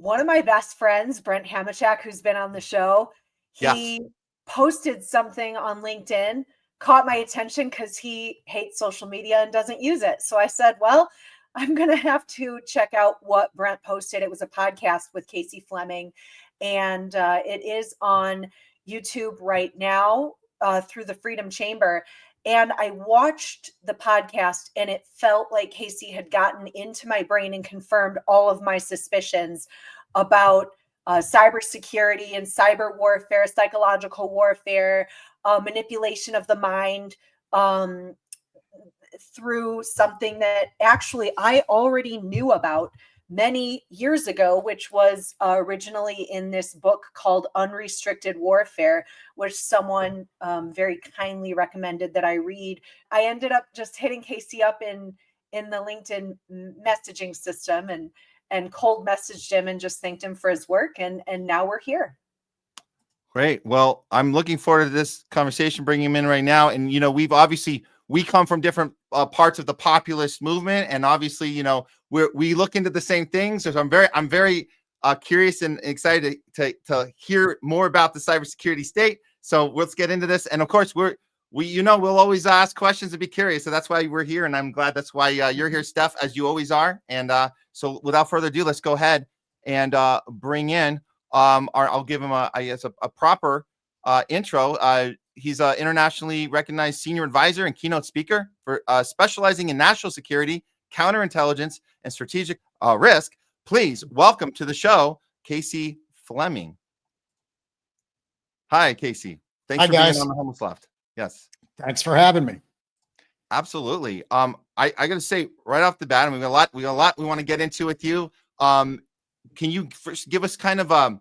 one of my best friends, Brent Hamachak, who's been on the show, he Yes. posted something on LinkedIn, caught my attention because he hates social media and doesn't use it. So I said, well, I'm going to have to check out what Brent posted. It was a podcast with Casey Fleming, and it is on YouTube right now through the Freedom Chamber. And I watched the podcast, and it felt like Casey had gotten into my brain and confirmed all of my suspicions about cybersecurity and cyber warfare, psychological warfare, manipulation of the mind, through something that actually I already knew about many years ago, which was originally in this book called Unrestricted Warfare, which someone very kindly recommended that I read. I ended up just hitting Casey up in the LinkedIn messaging system and cold messaged him and just thanked him for his work. And now we're here. Great. Well, I'm looking forward to this conversation, bringing him in right now. And, we come from different parts of the populist movement. And obviously, we look into the same things. So I'm very curious and excited to hear more about the cybersecurity state. So let's get into this. And of course, we'll always ask questions and be curious. So that's why we're here. And I'm glad that's why you're here, Steph, as you always are. And so without further ado, let's go ahead and bring in I'll give him a proper intro. He's an internationally recognized senior advisor and keynote speaker for specializing in national security, counterintelligence, and strategic risk. Please welcome to the show, Casey Fleming. Hi, Casey. Thanks for being on the Homeless Left. Yes. Thanks for having me. Absolutely. I got to say right off the bat, and we got a lot we want to get into with you. Can you first give us kind of a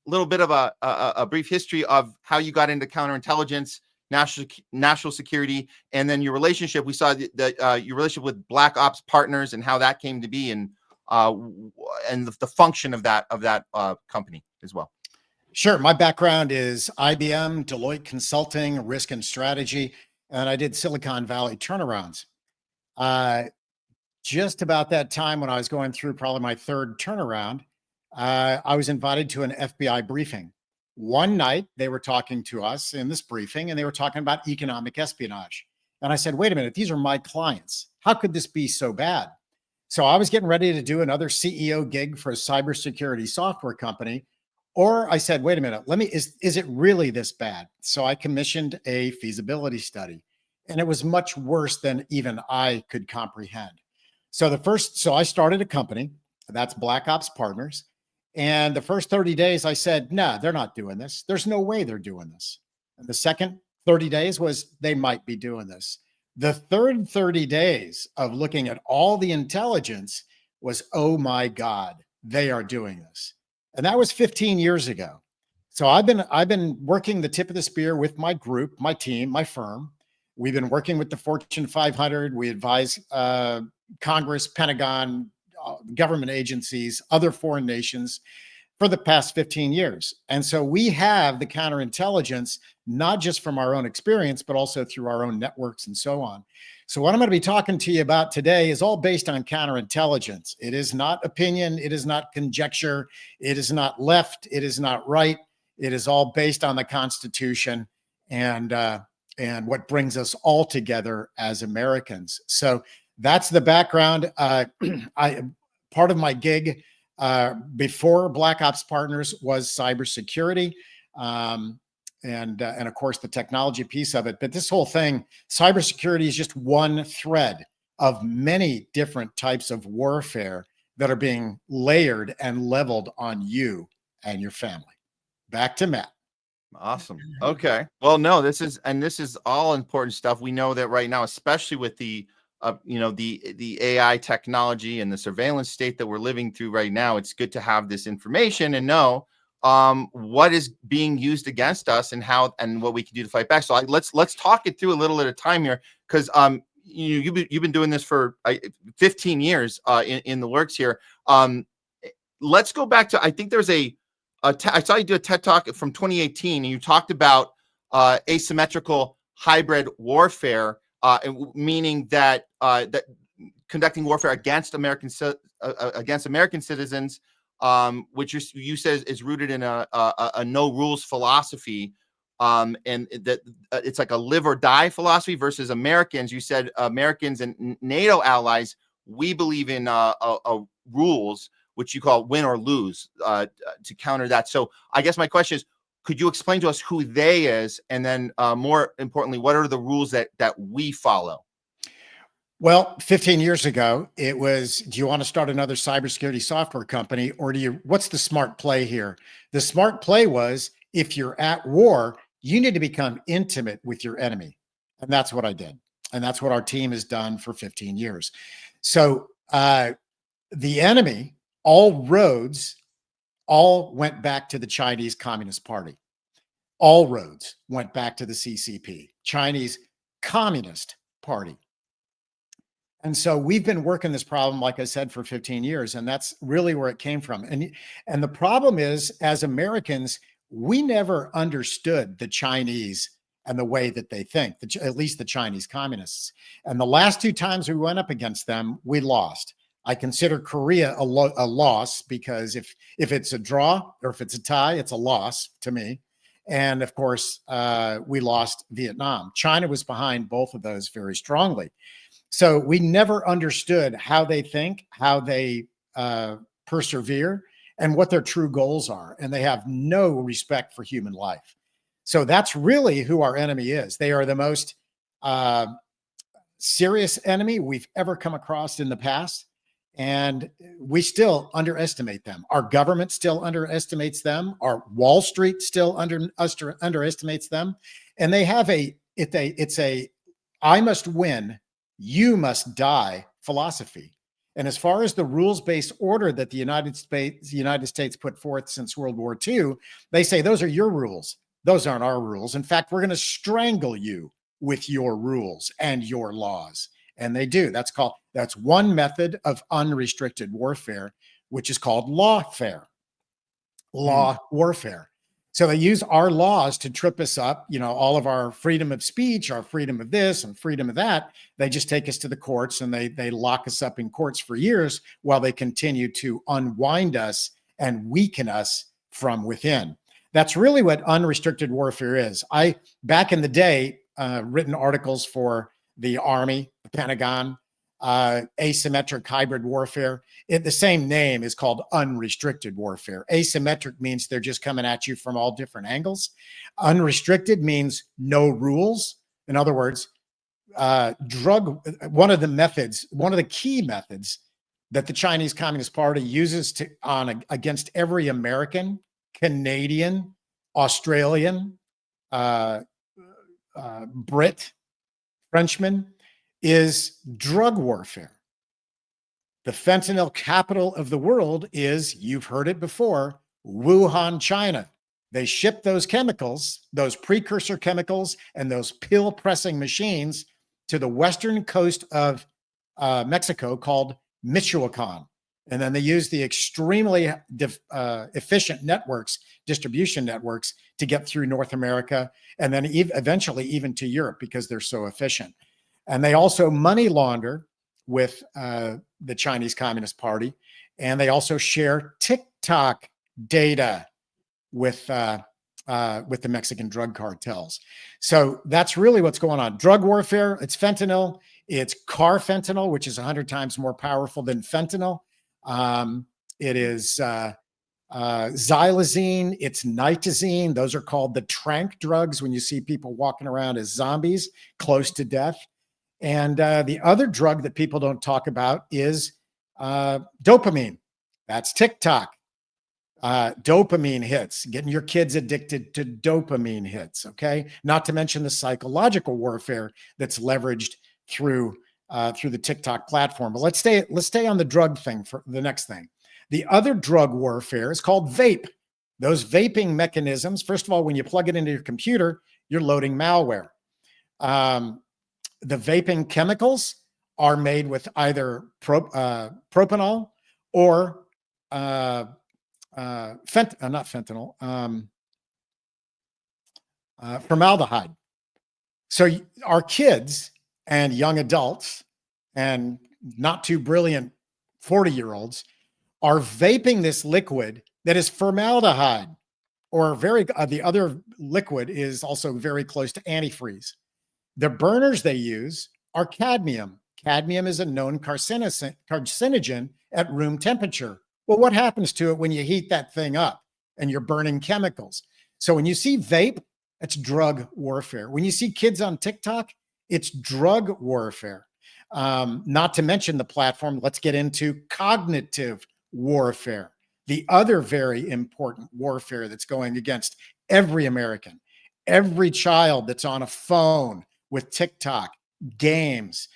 little bit of a brief history of how you got into counterintelligence, national security, and then your relationship? We saw your relationship with Black Ops Partners and how that came to be, and the function of that company as well. Sure. My background is IBM, Deloitte Consulting, risk and strategy, and I did Silicon Valley turnarounds. Just about that time when I was going through probably my third turnaround, I was invited to an FBI briefing. One night, they were talking to us in this briefing, and they were talking about economic espionage. And I said, wait a minute, these are my clients. How could this be so bad? So I was getting ready to do another CEO gig for a cybersecurity software company. Or I said, wait a minute, is it really this bad? So I commissioned a feasibility study, and it was much worse than even I could comprehend. So I started a company, that's Black Ops Partners. And the first 30 days I said, no, they're not doing this. There's no way they're doing this. And the second 30 days was they might be doing this. The third 30 days of looking at all the intelligence was, oh my God, they are doing this. And that was 15 years ago. So I've been working the tip of the spear with my group, my team, my firm. We've been working with the Fortune 500. We advise Congress, Pentagon, government agencies, other foreign nations for the past 15 years. And so we have the counterintelligence, not just from our own experience, but also through our own networks and so on. So what I'm going to be talking to you about today is all based on counterintelligence. It is not opinion. It is not conjecture. It is not left. It is not right. It is all based on the Constitution and what brings us all together as Americans. So that's the background. Part of my gig before Black Ops Partners was cybersecurity. And of course, the technology piece of it. But this whole thing, cybersecurity is just one thread of many different types of warfare that are being layered and leveled on you and your family. Back to Matt. Awesome. Okay. Well, no, this is all important stuff. We know that right now, especially with the AI technology and the surveillance state that we're living through right now, it's good to have this information and know what is being used against us and how and what we can do to fight back. So let's talk it through a little at a time here, because you've been doing this for 15 years in the works here. Let's go back to, I think there's I saw you do a TED Talk from 2018, and you talked about asymmetrical hybrid warfare, meaning that that conducting warfare against American citizens which you said is rooted in a no rules philosophy, and that it's like a live or die philosophy versus Americans. You said Americans and NATO allies, we believe in rules, which you call win or lose, to counter that. So I guess my question is, could you explain to us who they is, and then more importantly, what are the rules that we follow? Well, 15 years ago, it was, do you want to start another cybersecurity software company, or what's the smart play here? The smart play was, if you're at war, you need to become intimate with your enemy. And that's what I did. And that's what our team has done for 15 years. So the enemy, all roads, all went back to the Chinese Communist Party. All roads went back to the CCP, Chinese Communist Party. And so we've been working this problem, like I said, for 15 years, and that's really where it came from. And the problem is, as Americans, we never understood the Chinese and the way that they think, at least the Chinese communists. And the last two times we went up against them, we lost. I consider Korea a loss, because if it's a draw or if it's a tie, it's a loss to me. And of course, we lost Vietnam. China was behind both of those very strongly. So we never understood how they think, how they persevere, and what their true goals are. And they have no respect for human life. So that's really who our enemy is. They are the most serious enemy we've ever come across in the past. And we still underestimate them. Our government still underestimates them. Our Wall Street still underestimates them. And they have it's a I must win, you must die philosophy. And as far as the rules-based order that the United States put forth since World War II, they say those are your rules. Those aren't our rules. In fact, we're going to strangle you with your rules and your laws. And they do. That's one method of unrestricted warfare, which is called lawfare. Law warfare. So they use our laws to trip us up, all of our freedom of speech, our freedom of this and freedom of that. They just take us to the courts, and they lock us up in courts for years while they continue to unwind us and weaken us from within. That's really what unrestricted warfare is. Back in the day, written articles for the Army, the Pentagon, asymmetric hybrid warfare. The same name is called unrestricted warfare. Asymmetric means they're just coming at you from all different angles. Unrestricted means no rules. In other words, one of the key methods that the Chinese Communist Party uses against every American, Canadian, Australian, Brit, Frenchman, is drug warfare. The fentanyl capital of the world is, you've heard it before, Wuhan, China. They ship those chemicals, those precursor chemicals, and those pill pressing machines to the western coast of Mexico, called Michoacan. And then they use the extremely efficient distribution networks, to get through North America, and then eventually even to Europe, because they're so efficient. And they also money launder with the Chinese Communist Party, and they also share TikTok data with the Mexican drug cartels. So that's really what's going on. Drug warfare, it's fentanyl. It's carfentanil, which is 100 times more powerful than fentanyl. It is xylazine, it's nitazine. Those are called the trank drugs, when you see people walking around as zombies, close to death. And the other drug that people don't talk about is dopamine. That's TikTok. Dopamine hits, getting your kids addicted to dopamine hits, okay? Not to mention the psychological warfare that's leveraged through the TikTok platform. But let's stay on the drug thing for the next thing. The other drug warfare is called vape. Those vaping mechanisms, first of all, when you plug it into your computer, you're loading malware. The vaping chemicals are made with either propanol or not fentanyl, formaldehyde. So our kids and young adults and not too brilliant 40-year-olds are vaping this liquid that is formaldehyde, or the other liquid is also very close to antifreeze. The burners they use are cadmium. Cadmium is a known carcinogen at room temperature. Well, what happens to it when you heat that thing up and you're burning chemicals? So when you see vape, it's drug warfare. When you see kids on TikTok, it's drug warfare. Not to mention the platform, let's get into cognitive warfare, the other very important warfare that's going against every American, every child that's on a phone with TikTok, games,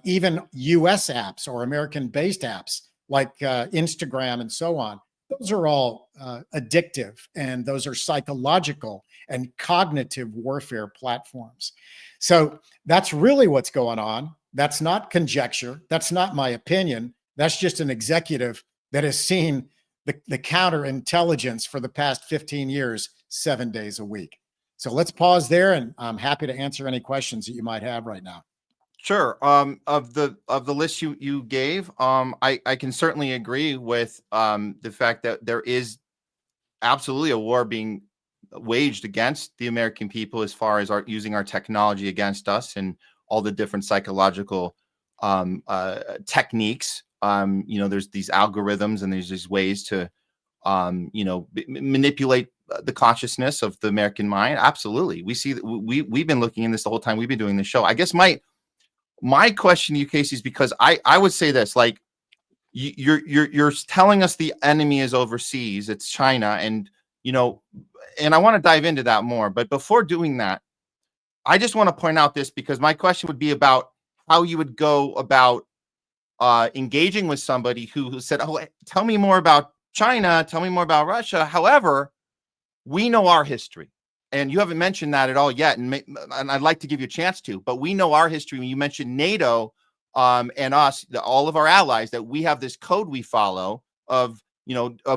even US apps or American-based apps like Instagram and so on. Those are all addictive, and those are psychological and cognitive warfare platforms. So that's really what's going on. That's not conjecture. That's not my opinion. That's just an executive that has seen the counterintelligence for the past 15 years, 7 days a week. So let's pause there, and I'm happy to answer any questions that you might have right now. Sure. Of the list you gave, I can certainly agree with the fact that there is absolutely a war being waged against the American people as far as using our technology against us and all the different psychological techniques. There's these algorithms and there's these ways to manipulate the consciousness of the American mind. Absolutely. We see that we've been looking in this the whole time we've been doing this show. I guess my question to you, Casey, is because I would say this, like, you're telling us the enemy is overseas, it's China, and I want to dive into that more. But before doing that, I just want to point out this, because my question would be about how you would go about engaging with somebody who said, "Oh, tell me more about China, tell me more about Russia." However, we know our history. And you haven't mentioned that at all yet, and I'd like to give you a chance to. But we know our history. When you mentioned NATO and us, all of our allies, that we have this code we follow of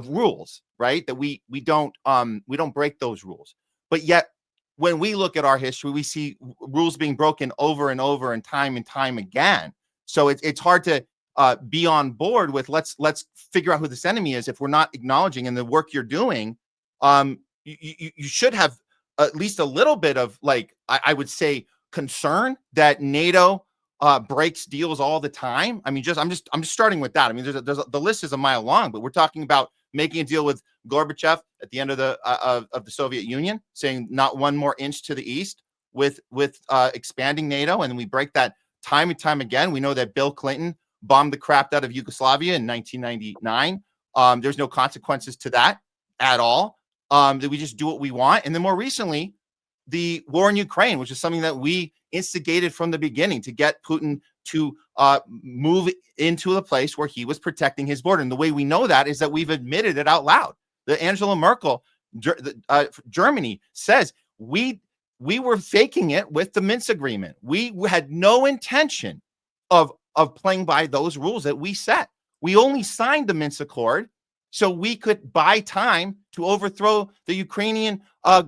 rules, right? That we don't break those rules. But yet, when we look at our history, we see rules being broken over and over and time again. So it's hard to be on board with let's figure out who this enemy is if we're not acknowledging in the work you're doing. You should have at least a little bit of, like, I would say, concern that NATO breaks deals all the time. I mean, I'm just starting with that. I mean, the list is a mile long, but we're talking about making a deal with Gorbachev at the end of the Soviet Union, saying not one more inch to the east with expanding NATO, and then we break that time and time again. We know that Bill Clinton bombed the crap out of Yugoslavia in 1999. There's no consequences to that at all. That we just do what we want. And then more recently, the war in Ukraine, which is something that we instigated from the beginning to get Putin to move into the place where he was protecting his border. And the way we know that is that we've admitted it out loud. The Angela Merkel, Germany, says we were faking it with the Minsk agreement. We had no intention of playing by those rules that we set. We only signed the Minsk Accord so we could buy time to overthrow the Ukrainian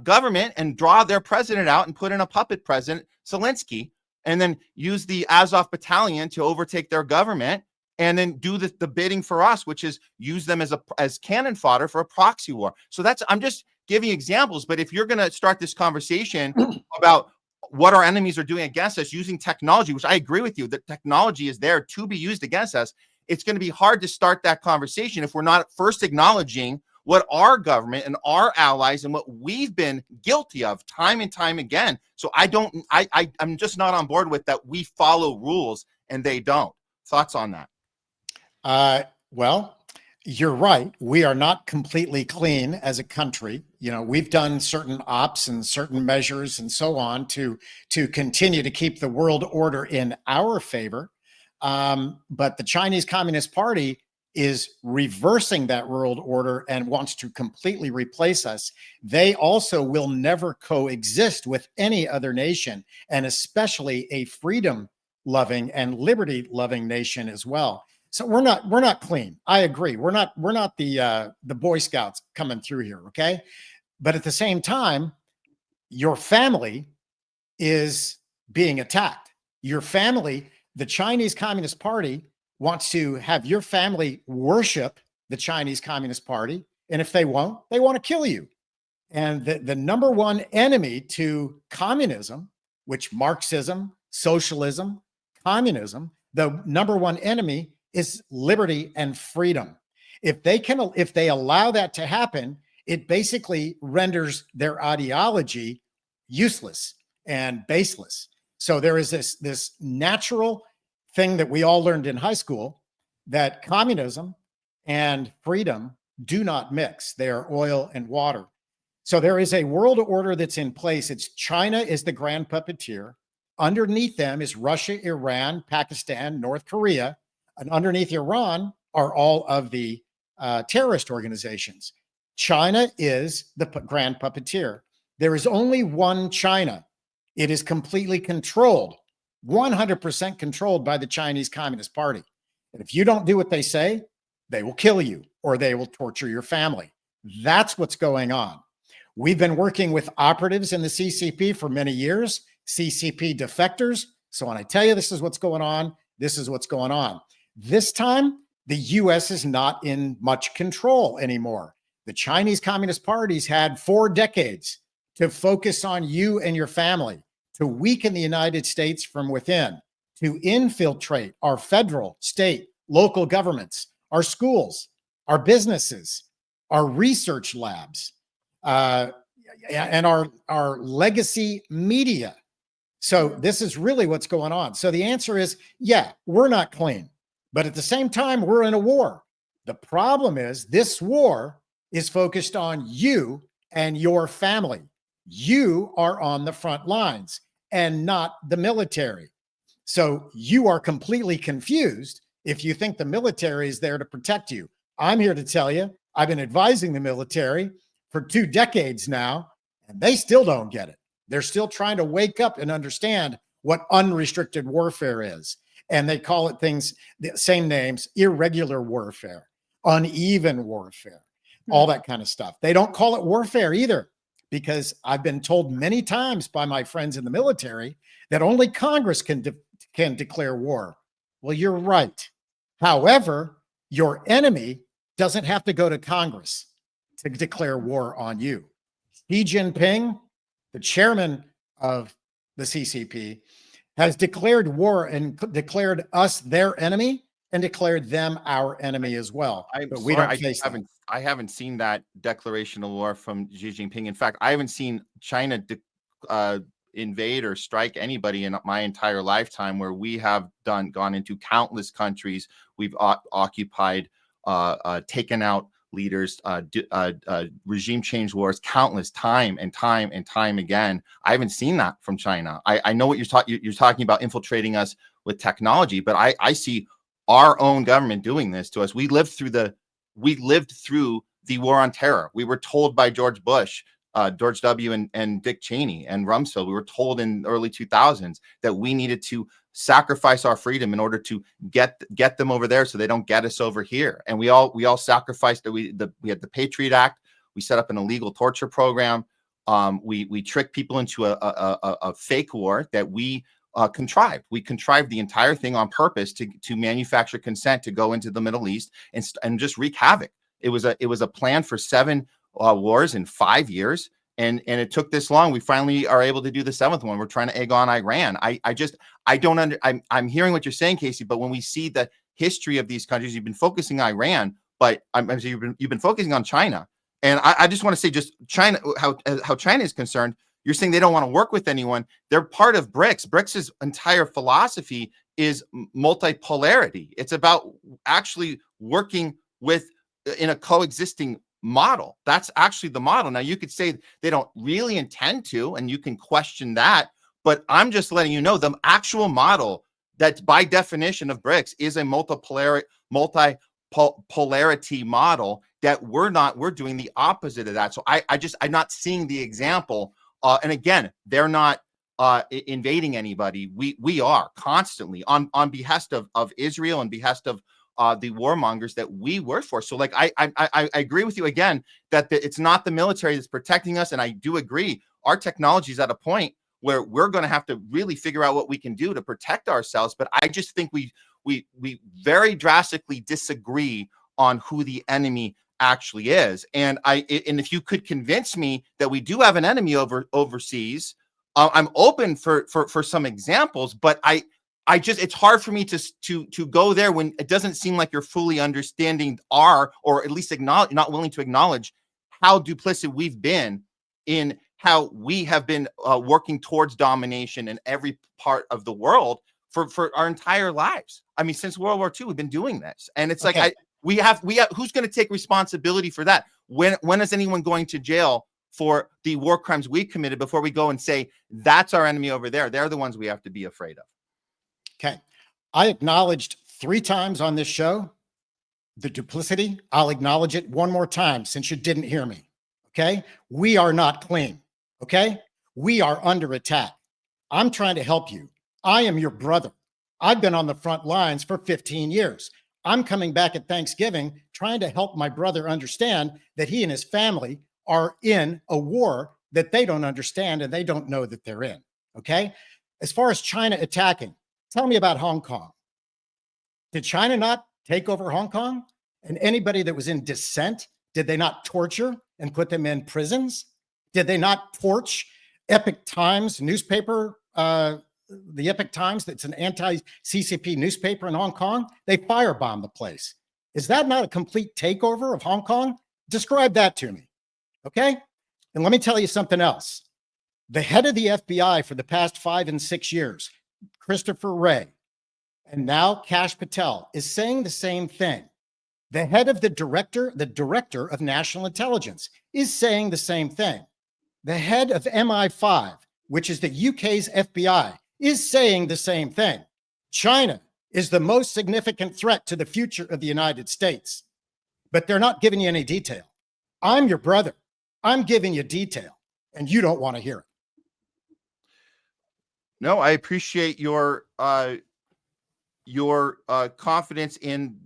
government and draw their president out and put in a puppet president, Zelensky, and then use the Azov battalion to overtake their government, and then do the bidding for us, which is use them as cannon fodder for a proxy war. So I'm just giving examples. But if you're going to start this conversation about what our enemies are doing against us using technology, which I agree with you, that technology is there to be used against us, it's going to be hard to start that conversation if we're not first acknowledging what our government and our allies and what we've been guilty of time and time again. So I'm just not on board with that. We follow rules and they don't. Thoughts on that? Well, you're right. We are not completely clean as a country. We've done certain ops and certain measures and so on to continue to keep the world order in our favor. But the Chinese Communist Party is reversing that world order and wants to completely replace us. They also will never coexist with any other nation, and especially a freedom-loving and liberty-loving nation as well. So we're not clean. I agree. We're not the Boy Scouts coming through here, okay? But at the same time, your family is being attacked. Your family, the Chinese Communist Party, wants to have your family worship the Chinese Communist Party. And if they won't, they want to kill you. And the number one enemy to communism, which Marxism, socialism, communism, the number one enemy is liberty and freedom. If they allow that to happen, it basically renders their ideology useless and baseless. So there is this natural thing that we all learned in high school, that communism and freedom do not mix. They are oil and water. So there is a world order that's in place. It's China is the grand puppeteer. Underneath them is Russia, Iran, Pakistan, North Korea. And underneath Iran are all of the terrorist organizations. China is the grand puppeteer. There is only one China. It is completely controlled, 100% controlled by the Chinese Communist Party. And if you don't do what they say, they will kill you or they will torture your family. That's what's going on. We've been working with operatives in the CCP for many years, CCP defectors. So when I tell you this is what's going on, this is what's going on. This time, the US is not in much control anymore. The Chinese Communist Party's had 4 decades to focus on you and your family, to weaken the United States from within, to infiltrate our federal, state, local governments, our schools, our businesses, our research labs, and our legacy media. So this is really what's going on. So the answer is, yeah, we're not clean, but at the same time, we're in a war. The problem is this war is focused on you and your family. You are on the front lines and not the military. So you are completely confused if you think the military is there to protect you. I'm here to tell you, I've been advising the military for 2 decades now, and they still don't get it. They're still trying to wake up and understand what unrestricted warfare is. And they call it things, the same names, irregular warfare, uneven warfare, all that kind of stuff. They don't call it warfare either, because I've been told many times by my friends in the military that only Congress can declare war. Well, you're right. However, your enemy doesn't have to go to Congress to declare war on you. Xi Jinping, the chairman of the CCP, has declared war and declared us their enemy and declared them our enemy as well. But we don't face that. I haven't seen that declaration of war from Xi Jinping. In fact, I haven't seen China invade or strike anybody in my entire lifetime, where we have gone into countless countries. We've occupied, taken out leaders, regime change wars, countless time and time again. I haven't seen that from China. I know what you're talking about, infiltrating us with technology, but I see our own government doing this to us. We lived through the war on terror. We were told by George Bush, George W. and Dick Cheney and Rumsfeld. We were told in the early 2000s that we needed to sacrifice our freedom in order to get them over there so they don't get us over here. And we all sacrificed. We had the Patriot Act. We set up an illegal torture program. We tricked people into a fake war that we contrived. We contrived the entire thing on purpose to manufacture consent to go into the Middle East and just wreak havoc. It was a plan for 7 wars in 5 years. And it took this long. We finally are able to do the 7th one. We're trying to egg on Iran. I'm hearing what you're saying, Casey, but when we see the history of these countries, you've been focusing on Iran, but you've been focusing on China. And I just want to say, just China, how China is concerned, you're saying they don't want to work with anyone. They're part of BRICS. BRICS' entire philosophy is multipolarity. It's about actually working in a coexisting model. That's actually the model. Now, you could say they don't really intend to, and you can question that, but I'm just letting you know the actual model that by definition of BRICS is a multipolarity model that we're doing the opposite of that. So I'm not seeing the example. And again, they're not invading anybody. We are constantly on behest of Israel and behest of the warmongers that we work for. So like, I agree with you again, that it's not the military that's protecting us. And I do agree, our technology is at a point where we're going to have to really figure out what we can do to protect ourselves. But I just think we very drastically disagree on who the enemy actually is. And if you could convince me that we do have an enemy overseas, I'm open for some examples, but I just, it's hard for me to go there when it doesn't seem like you're fully understanding or at least not willing to acknowledge how duplicit we've been in how we have been working towards domination in every part of the world for our entire lives. I mean, since World War II, we've been doing this, and it's Okay. like we have who's going to take responsibility for that? When is anyone going to jail for the war crimes we committed before we go and say that's our enemy over there? They're the ones we have to be afraid of. Okay. I acknowledged 3 times on this show the duplicity. I'll acknowledge it one more time since you didn't hear me. Okay. We are not clean. Okay. We are under attack. I'm trying to help you. I am your brother. I've been on the front lines for 15 years. I'm coming back at Thanksgiving trying to help my brother understand that he and his family are in a war that they don't understand and they don't know that they're in. Okay. As far as China attacking, tell me about Hong Kong. Did China not take over Hong Kong? And anybody that was in dissent, did they not torture and put them in prisons? Did they not torch Epoch Times newspaper, the Epoch Times, that's an anti-CCP newspaper in Hong Kong? They firebombed the place. Is that not a complete takeover of Hong Kong? Describe that to me, okay? And let me tell you something else. The head of the FBI for the past 5 and 6 years, Christopher Wray, and now Kash Patel, is saying the same thing. The head of the director of national intelligence, is saying the same thing. The head of MI5, which is the UK's FBI, is saying the same thing. China is the most significant threat to the future of the United States, but they're not giving you any detail. I'm your brother. I'm giving you detail, and you don't want to hear it. No, I appreciate your confidence in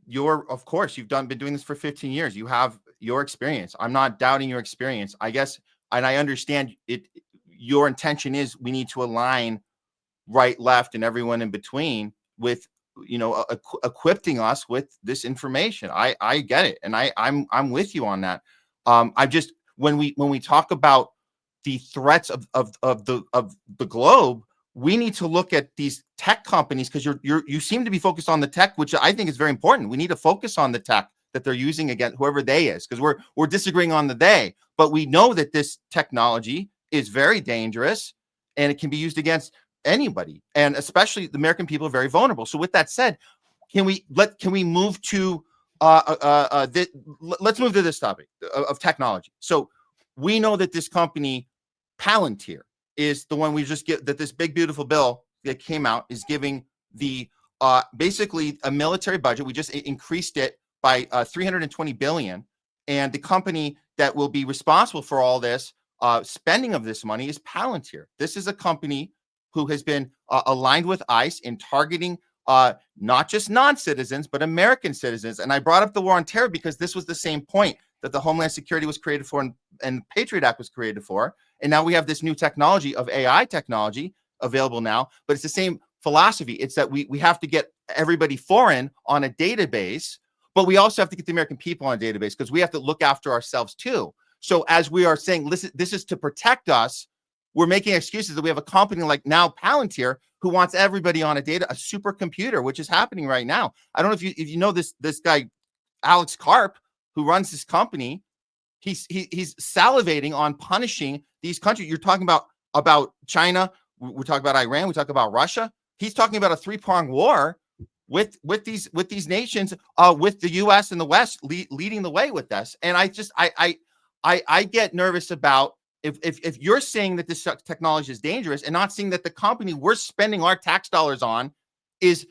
of course, you've been doing this for 15 years. You have your experience. I'm not doubting your experience, I guess. And I understand it. Your intention is we need to align right, left, and everyone in between with, equipping us with this information. I get it. And I'm with you on that. I just, when we talk about the threats of the globe, we need to look at these tech companies, because you seem to be focused on the tech, which I think is very important. We need to focus on the tech that they're using against whoever they is, because we're disagreeing on the they, but we know that this technology is very dangerous and it can be used against anybody, and especially the American people are very vulnerable. So with that said, can we move to let's move to this topic of technology. So we know that this company Palantir is the one we just get, that this big beautiful bill that came out is giving the basically a military budget. We just increased it by 320 billion, and the company that will be responsible for all this spending of this money is Palantir. This is a company who has been aligned with ICE in targeting not just non-citizens, but American citizens. And I brought up the war on terror because this was the same point that the Homeland Security was created for and Patriot Act was created for. And now we have this new technology of AI technology available now, but it's the same philosophy. It's that we have to get everybody foreign on a database, but we also have to get the American people on a database because we have to look after ourselves too. So as we are saying, listen, this is to protect us, we're making excuses that we have a company like now Palantir who wants everybody on a supercomputer, which is happening right now. I don't know if you know this guy, Alex Karp, who runs this company. He's salivating on punishing these countries. You're talking about China. We're talking about Iran. We talk about Russia. He's talking about a 3-pronged war with these nations, with the U.S. and the West leading the way with this. And I get nervous about if you're saying that this technology is dangerous and not seeing that the company we're spending our tax dollars on is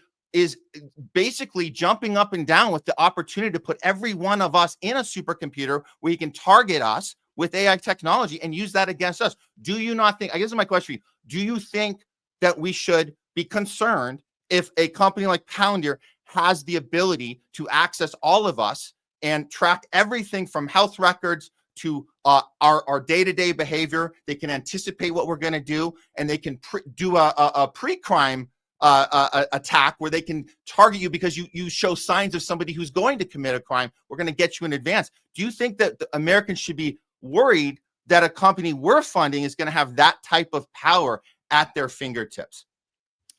basically jumping up and down with the opportunity to put every one of us in a supercomputer where you can target us with AI technology and use that against us. Do you not think, I guess my question for you, do you think that we should be concerned if a company like Palantir has the ability to access all of us and track everything from health records to our day-to-day behavior? They can anticipate what we're going to do, and they can do a pre-crime attack where they can target you because you show signs of somebody who's going to commit a crime. We're going to get you in advance. Do you think that the Americans should be worried that a company we're funding is going to have that type of power at their fingertips?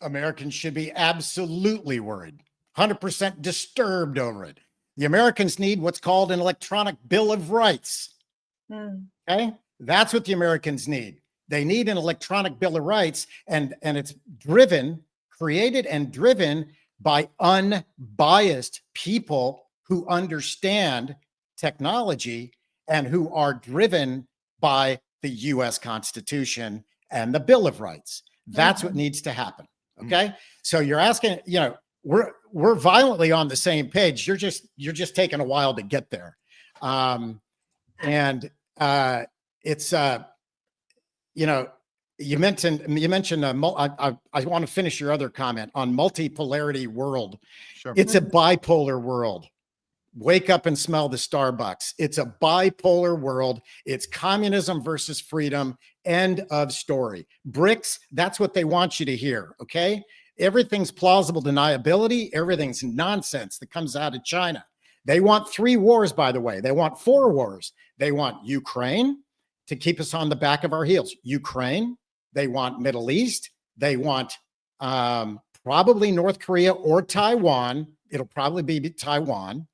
Americans should be absolutely worried, 100% disturbed over it. The Americans need what's called an electronic bill of rights. Okay? That's what the Americans need. They need an electronic bill of rights, and it's created and driven by unbiased people who understand technology and who are driven by the US Constitution and the Bill of Rights. That's what needs to happen. Okay. So you're asking, we're violently on the same page. You're just taking a while to get there. It's you mentioned I want to finish your other comment on multipolarity world. Sure. It's a bipolar world. Wake up and smell the Starbucks. It's a bipolar world. It's communism versus freedom. End of story. BRICS, that's what they want you to hear. Okay. Everything's plausible deniability. Everything's nonsense that comes out of China. They want 3 wars, by the way. They want 4 wars. They want Ukraine to keep us on the back of our heels. Ukraine. They want Middle East. They want probably North Korea or Taiwan. It'll probably be Taiwan.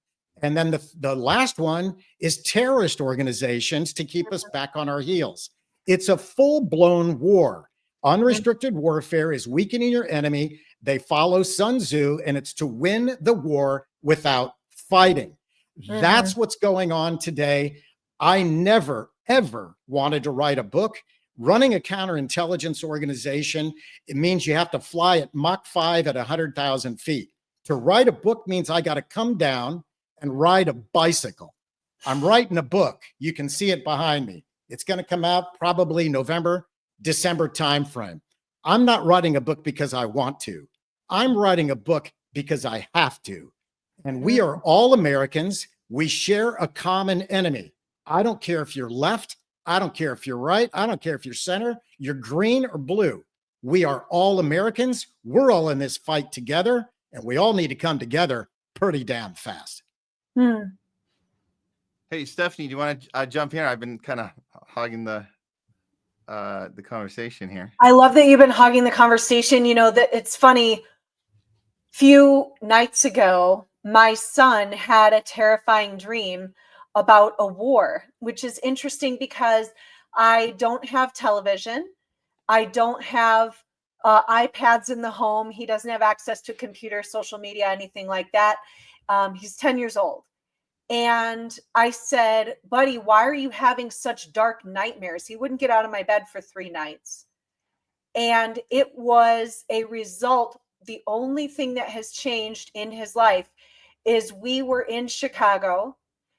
And then the last one is terrorist organizations to keep us back on our heels. It's a full-blown war. Unrestricted warfare is weakening your enemy. They follow Sun Tzu, and it's to win the war without fighting. That's what's going on today. I never, ever wanted to write a book. Running a counterintelligence organization, it means you have to fly at Mach 5 at 100,000 feet. To write a book means I got to come down and ride a bicycle. I'm writing a book. You can see it behind me. It's going to come out probably November, December timeframe. I'm not writing a book because I want to. I'm writing a book because I have to. And we are all Americans. We share a common enemy. I don't care if you're left. I don't care if you're right. I don't care if you're center, you're green or blue. We are all Americans. We're all in this fight together, and we all need to come together pretty damn fast. Hey, Stephanie, do you want to jump in? I've been kind of hogging the conversation here. I love that you've been hogging the conversation. That it's funny. Few nights ago, my son had a terrifying dream about a war, which is interesting because I don't have television. I don't have iPads in the home. He doesn't have access to computer, social media, anything like that. He's 10 years old. And I said, buddy, why are you having such dark nightmares? He wouldn't get out of my bed for 3 nights. And it was a result. The only thing that has changed in his life is we were in Chicago.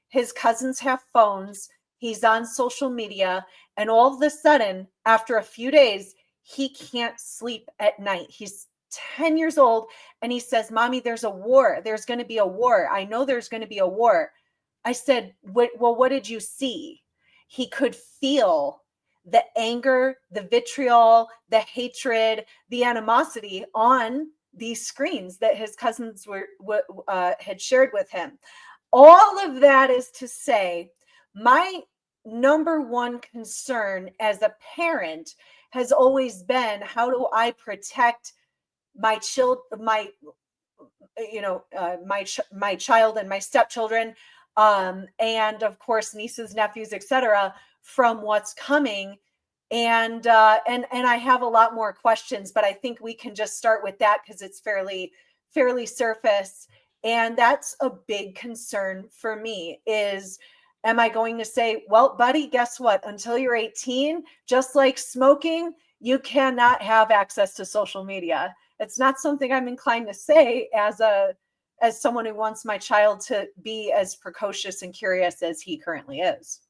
His cousins have phones. He's on social media. And all of a sudden, after a few days, he can't sleep at night. He's 10 years old. And he says, Mommy, there's a war. There's going to be a war. I know there's going to be a war. I said, what did you see? He could feel the anger, the vitriol, the hatred, the animosity on these screens that his cousins had shared with him. All of that is to say, my number one concern as a parent has always been, how do I protect my child and my stepchildren, and of course nieces, nephews, etc., from what's coming. And I have a lot more questions, but I think we can just start with that because it's fairly surface. And that's a big concern for me is, am I going to say, well, buddy, guess what? Until you're 18, just like smoking, you cannot have access to social media. It's not something I'm inclined to say as someone who wants my child to be as precocious and curious as he currently is.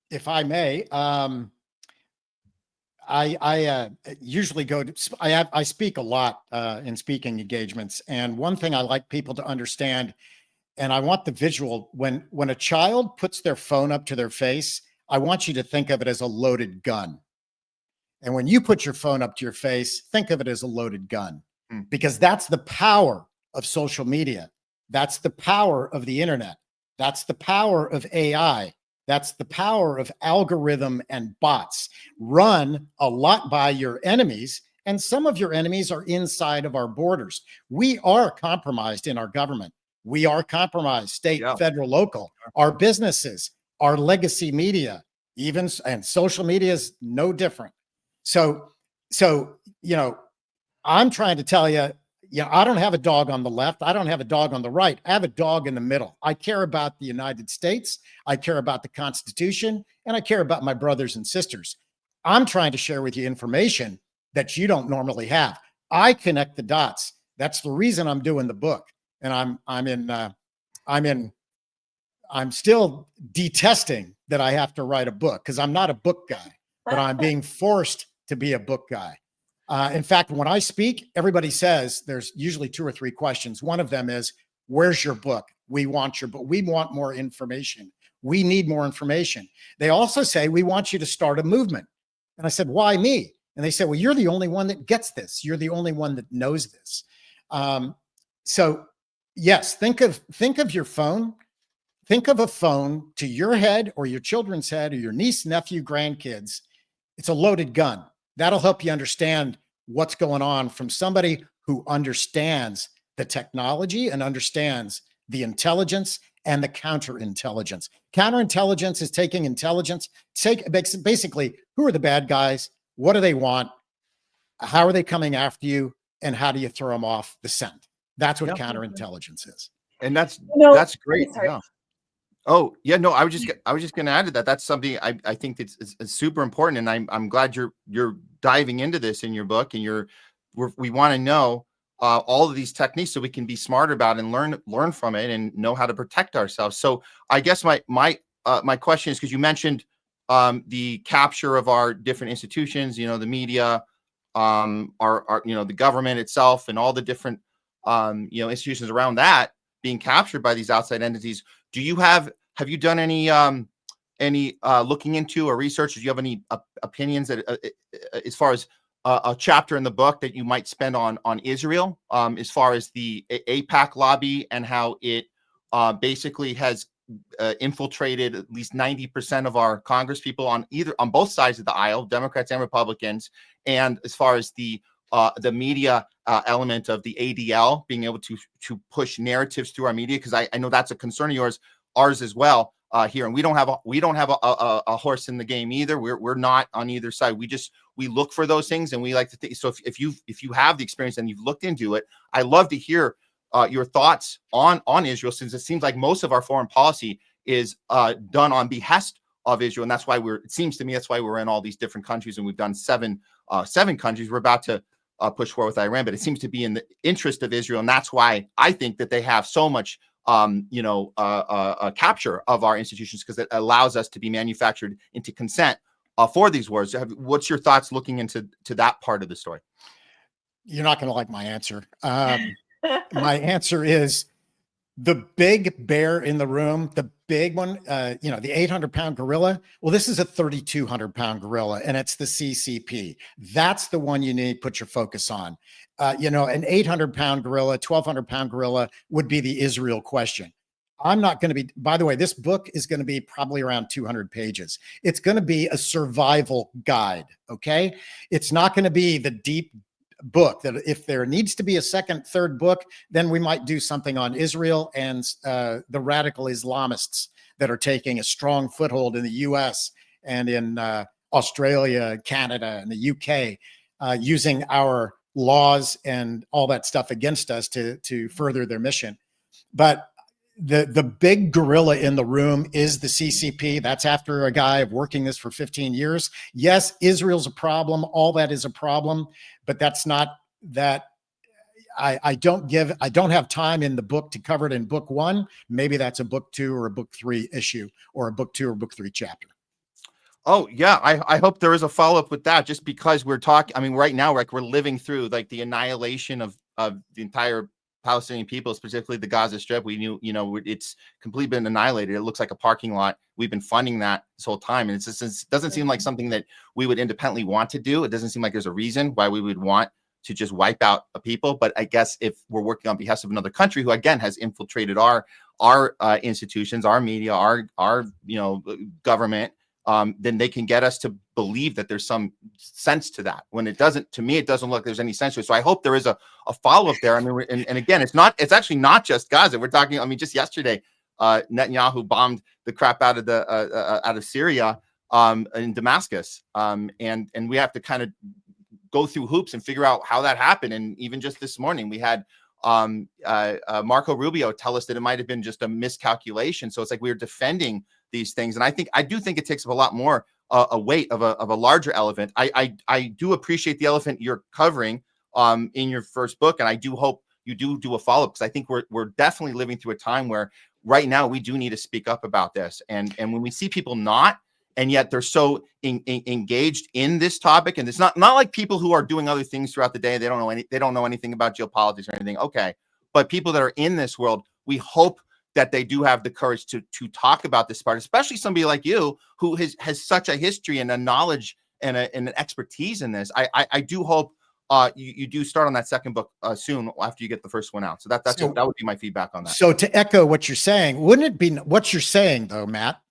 If I may, I usually I speak a lot in speaking engagements. And one thing I like people to understand, and I want the visual, when a child puts their phone up to their face, I want you to think of it as a loaded gun. And when you put your phone up to your face, think of it as a loaded gun, Mm. because that's the power of social media. That's the power of the internet. That's the power of AI. That's the power of algorithm and bots run a lot by your enemies. And some of your enemies are inside of our borders. We are compromised in our government. We are compromised, state, Yeah. federal, local, our businesses, our legacy media, even, and social media is no different. So, I'm trying to tell you, I don't have a dog on the left. I don't have a dog on the right. I have a dog in the middle. I care about the United States. I care about the Constitution, and I care about my brothers and sisters. I'm trying to share with you information that you don't normally have. I connect the dots. That's the reason I'm doing the book. And I'm still detesting that I have to write a book, because I'm not a book guy, but I'm being forced to be a book guy. In fact, when I speak, everybody says there's usually 2 or 3 questions. One of them is, where's your book? We want your book. We want more information. We need more information. They also say, we want you to start a movement. And I said, why me? And they said, well, you're the only one that gets this. You're the only one that knows this. So yes, think of your phone. Think of a phone to your head or your children's head or your niece, nephew, grandkids. It's a loaded gun. That'll help you understand what's going on from somebody who understands the technology and understands the intelligence and the counterintelligence. Counterintelligence is taking intelligence, basically, who are the bad guys? What do they want? How are they coming after you? And how do you throw them off the scent? That's what counterintelligence is. And that's great. Sorry. Yeah. Oh yeah, no, I was just going to add to that. That's something I think it's super important, and I'm glad you're diving into this in your book, and we want to know all of these techniques so we can be smarter about it and learn from it and know how to protect ourselves. So I guess my question is, because you mentioned the capture of our different institutions, the media, our the government itself, and all the different institutions around that being captured by these outside entities. Have you done any looking into or research? Do you have any opinions that as far as a chapter in the book that you might spend on Israel, as far as the AIPAC lobby and how it basically has infiltrated at least 90% of our Congress people on both sides of the aisle, Democrats and Republicans, and as far as the media element of the ADL being able to push narratives through our media, because I know that's a concern of ours as well here, and we don't have a horse in the game either. We're not on either side. We look for those things, and we like to think. So if you have the experience and you've looked into it, I love to hear your thoughts on Israel, since it seems like most of our foreign policy is done on behest of Israel, and that's why it seems to me that's why we're in all these different countries, and we've done seven countries. We're about to push forward with Iran, but it seems to be in the interest of Israel, and that's why I think that they have so much capture of our institutions, because it allows us to be manufactured into consent for these wars. What's your thoughts looking into that part of the story? You're not going to like my answer. My answer is, the big bear in the room, the big one, the 800-pound gorilla. Well, this is a 3,200-pound gorilla, and it's the CCP. That's the one you need to put your focus on. An 800-pound gorilla, 1,200-pound gorilla would be the Israel question. I'm not going to be, by the way, this book is going to be probably around 200 pages. It's going to be a survival guide. Okay. It's not going to be the deep book that if there needs to be a second, third book, then we might do something on Israel and the radical Islamists that are taking a strong foothold in the US and in Australia, Canada, and the UK, using our laws and all that stuff against us to further their mission. But the big gorilla in the room is the CCP. That's after a guy of working this for 15 years. Yes, Israel's a problem. All that is a problem, but that's not that. I don't have time in the book to cover it in book 1. Maybe that's a book 2 or a book 3 issue, or a book 2 or book 3 chapter. Oh yeah, I hope there is a follow-up with that, just because we're talking. I mean, right now, we're living through like the annihilation of the entire Palestinian people, specifically the Gaza Strip. We knew, it's completely been annihilated. It looks like a parking lot. We've been funding that this whole time. And it doesn't seem like something that we would independently want to do. It doesn't seem like there's a reason why we would want to just wipe out a people. But I guess if we're working on behalf of another country who, again, has infiltrated our institutions, our media, our government, then they can get us to believe that there's some sense to that. When it doesn't, to me, it doesn't look like there's any sense to it. So I hope there is a follow-up there. I mean, and again, it's actually not just Gaza. We're talking, I mean, just yesterday, Netanyahu bombed the crap out of Syria in Damascus. And we have to kind of go through hoops and figure out how that happened. And even just this morning, we had Marco Rubio tell us that it might have been just a miscalculation. So it's like we were defending these things. And I do think it takes up a lot more a weight of a larger elephant. I do appreciate the elephant you're covering in your first book. And I do hope you do a follow-up, because I think we're definitely living through a time where right now we do need to speak up about this. And when we see people not, and yet they're so engaged in this topic, and it's not like people who are doing other things throughout the day, they don't know anything about geopolitics or anything. Okay. But people that are in this world, we hope that they do have the courage to talk about this part, especially somebody like you who has such a history and a knowledge and an expertise in this. I do hope you do start on that second book soon after you get the first one out. So that would be my feedback on that. So to echo what you're saying, wouldn't it be what you're saying though, Matt,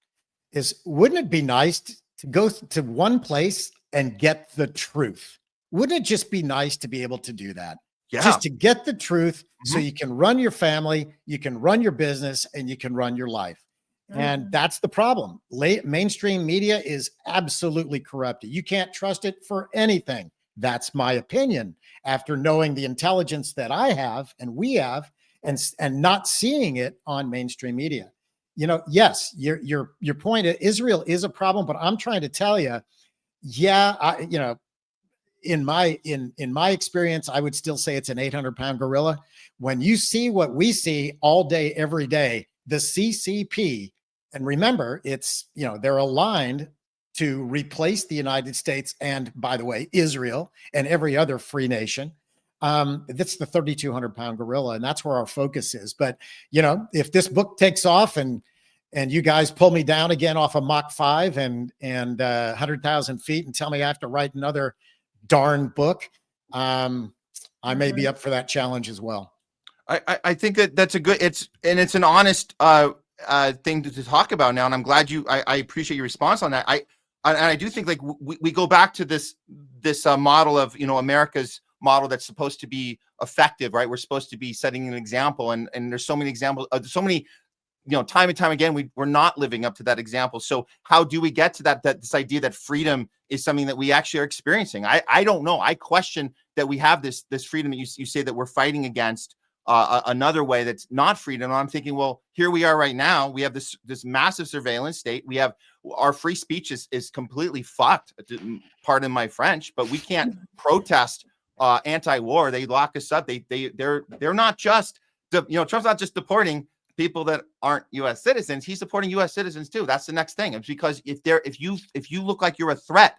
wouldn't it be nice to go to one place and get the truth? Wouldn't it just be nice to be able to do that? Yeah. Just to get the truth, so you can run your family, you can run your business, and you can run your life. And that's the problem. Mainstream media is absolutely corrupted. You can't trust it for anything. That's my opinion. After knowing the intelligence that I have and we have, and not seeing it on mainstream media. Yes, your point, Israel is a problem, but I'm trying to tell you, in my experience, I would still say it's an 800-pound gorilla. When you see what we see all day, every day, the CCP, and remember, it's, they're aligned to replace the United States and, by the way, Israel and every other free nation. That's the 3,200-pound gorilla, and that's where our focus is. But, if this book takes off and you guys pull me down again off of Mach 5 and 100,000 feet and tell me I have to write another darn book, I may be up for that challenge as well. I think that's it's an honest thing to talk about now, and I'm glad I appreciate your response on that. I do think like we go back to this model of America's model that's supposed to be effective, right? We're supposed to be setting an example, and there's so many examples, so many time and time again, we're not living up to that example. So how do we get to this idea that freedom is something that we actually are experiencing? I don't know. I question that we have this freedom that you say that we're fighting against another way that's not freedom. And I'm thinking, well, here we are right now. We have this massive surveillance state. We have our free speech is completely fucked. Pardon my French, but we can't protest anti-war. They lock us up. They're not just Trump's not just deporting people that aren't U.S. citizens. He's supporting U.S. citizens too. That's the next thing. It's because if you look like you're a threat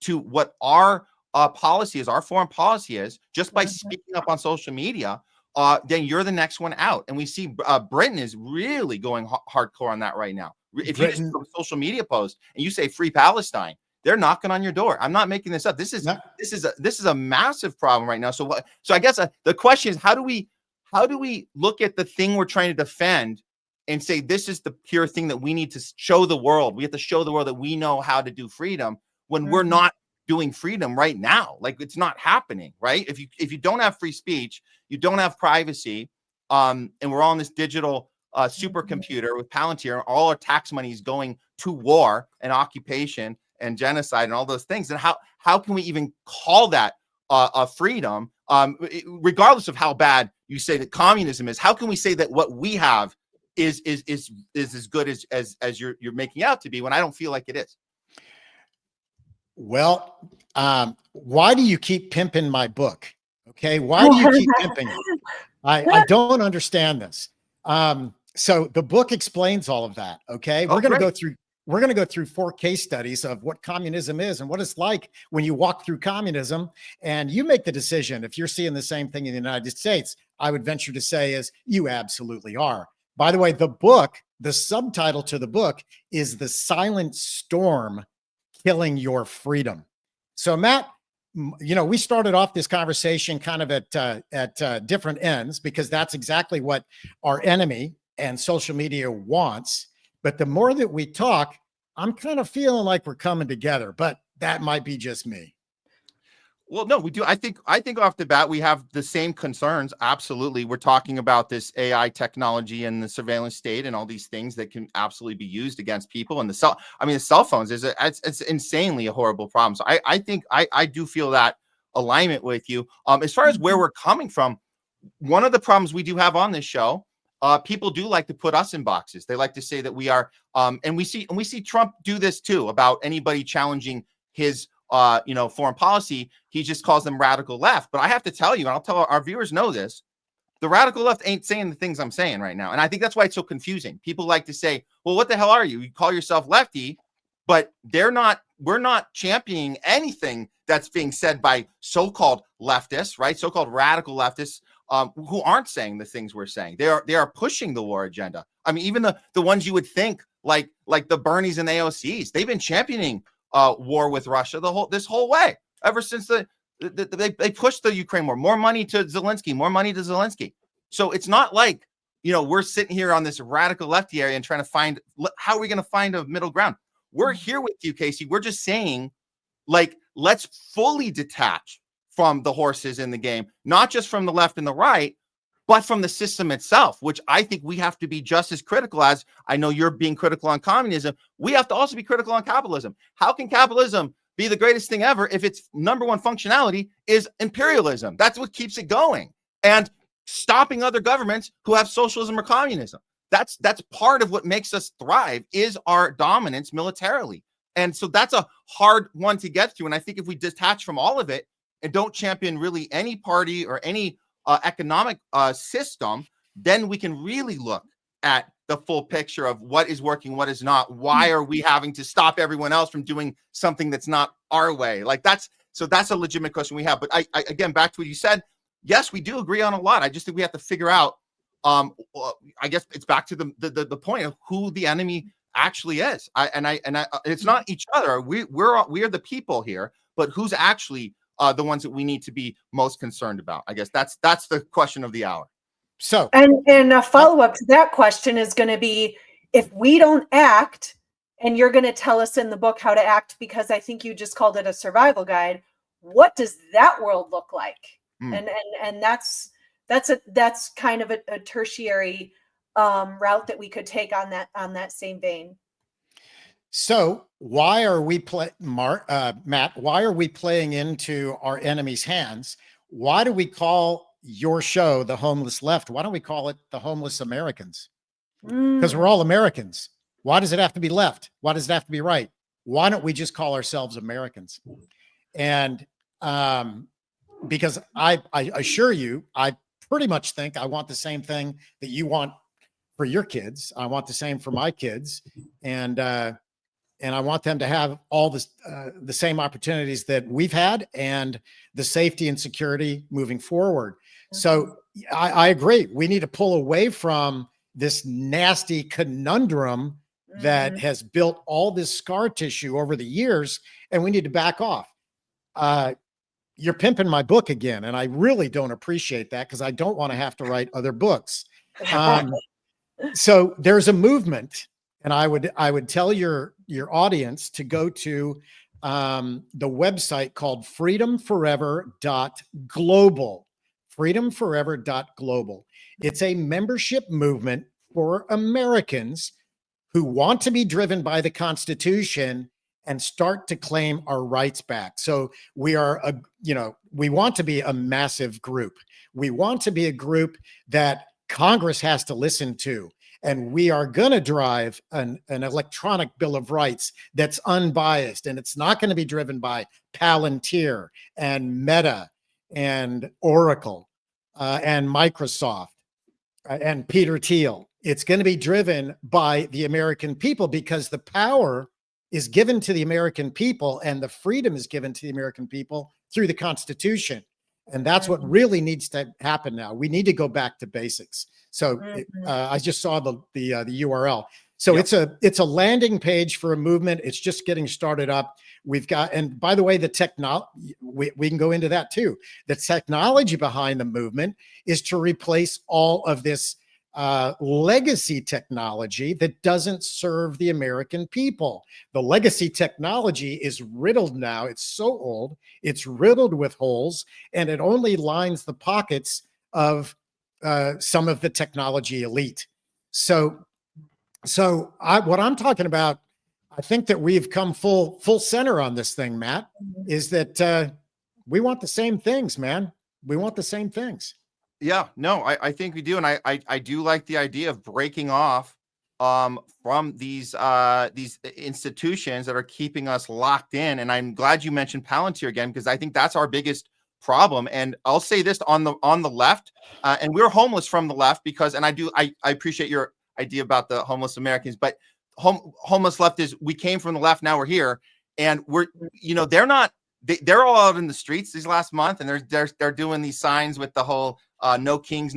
to what our policy is, our foreign policy is, just by speaking up on social media, then you're the next one out. And we see Britain is really going hardcore on that right now. If you just do a social media post and you say "Free Palestine," they're knocking on your door. I'm not making this up. This is a massive problem right now. So I guess the question is, how do we look at the thing we're trying to defend and say, this is the pure thing that we need to show the world? We have to show the world that we know how to do freedom when we're not doing freedom right now. Like, it's not happening, right? If you don't have free speech, you don't have privacy, and we're all in this digital supercomputer with Palantir, all our tax money is going to war and occupation and genocide and all those things. Then how can we even call that a freedom, regardless of how bad you say that communism is? How can we say that what we have is as good as you're making out to be, when I don't feel like it is? Well, why do you keep pimping my book? Okay, why do you keep pimping it? I don't understand this. So the book explains all of that. Okay, we're going to go through. we're going to go through 4 case studies of what communism is and what it's like when you walk through communism, and you make the decision. If you're seeing the same thing in the United States, I would venture to say is you absolutely are. By the way, the subtitle to the book is The Silent Storm Killing Your Freedom. So Matt, we started off this conversation kind of at different ends, because that's exactly what our enemy and social media wants. But the more that we talk, I'm kind of feeling like we're coming together, but that might be just me. Well, no, we do. I think off the bat, we have the same concerns. Absolutely. We're talking about this AI technology and the surveillance state and all these things that can absolutely be used against people. And the cell phones it's insanely a horrible problem. So I think I do feel that alignment with you. As far as where we're coming from, one of the problems we do have on this show, people do like to put us in boxes. They like to say that we are, and we see Trump do this too about anybody challenging his foreign policy. He just calls them radical left. But I have to tell you, and I'll tell our viewers know this, the radical left ain't saying the things I'm saying right now. And I think that's why it's so confusing. People like to say, well, what the hell are you? You call yourself lefty, but we're not championing anything that's being said by so-called leftists, right? So-called radical leftists, who aren't saying the things we're saying. They are pushing the war agenda. I mean, even the ones you would think like the Bernies and the AOCs, they've been championing war with Russia this whole way, ever since they pushed the Ukraine war, more money to Zelensky. So it's not like, we're sitting here on this radical lefty area and trying to find, how are we going to find a middle ground? We're here with you, Casey. We're just saying, like, let's fully detach from the horses in the game, not just from the left and the right, but from the system itself, which I think we have to be just as critical as. I know you're being critical on communism. We have to also be critical on capitalism. How can capitalism be the greatest thing ever if its number one functionality is imperialism? That's what keeps it going. And stopping other governments who have socialism or communism. That's part of what makes us thrive, is our dominance militarily. And so that's a hard one to get through. And I think if we detach from all of it and don't champion really any party or any economic system, then we can really look at the full picture of what is working, what is not. Why are we having to stop everyone else from doing something that's not our way? That's a legitimate question we have. But I again, back to what you said, yes, we do agree on a lot. I just think we have to figure out, I guess it's back to the point of who the enemy actually is. It's not each other. We're the people here, but who's actually the ones that we need to be most concerned about? I guess that's the question of the hour. So, and a follow-up to that question is going to be, if we don't act, and you're going to tell us in the book how to act, because I think you just called it a survival guide, what does that world look like? And that's kind of a tertiary route that we could take on that same vein. So why are we Matt, why are we playing into our enemy's hands? Why do we call your show The Homeless Left? Why don't we call it The Homeless Americans? Because we're all Americans. Why does it have to be left? Why does it have to be right? Why don't we just call ourselves Americans? And because I assure you, I pretty much think I want the same thing that you want for your kids. I want the same for my kids. And I want them to have all the same opportunities that we've had, and the safety and security moving forward. So I agree. We need to pull away from this nasty conundrum that has built all this scar tissue over the years, and we need to back off. You're pimping my book again, and I really don't appreciate that, because I don't want to have to write other books. So there's a movement, and I would tell your audience to go to the website called freedomforever.global. Freedomforever.global. It's a membership movement for Americans who want to be driven by the Constitution and start to claim our rights back. So we want to be a massive group. We want to be a group that Congress has to listen to. And we are going to drive an electronic Bill of Rights that's unbiased. And it's not going to be driven by Palantir and Meta and Oracle and Microsoft and Peter Thiel. It's going to be driven by the American people, because the power is given to the American people and the freedom is given to the American people through the Constitution. And that's what really needs to happen now. We need to go back to basics. So I just saw the URL. So it's a landing page for a movement. It's just getting started up. We've got, and by the way, the technology, we can go into that too. The technology behind the movement is to replace all of this legacy technology that doesn't serve the American people. The legacy technology is riddled now. It's so old, it's riddled with holes, and it only lines the pockets of some of the technology elite. So what I'm talking about, I think that we've come full center on this thing, Matt, is that we want the same things, man. We want the same things. Yeah, no, I think we do. And I do like the idea of breaking off from these institutions that are keeping us locked in. And I'm glad you mentioned Palantir again, because I think that's our biggest problem. And I'll say this on the left, and we're homeless from the left because, and I appreciate your idea about the homeless Americans, but homeless left is, we came from the left, now we're here, and we're, they're all out in the streets these last month, and they're doing these signs with the whole no kings,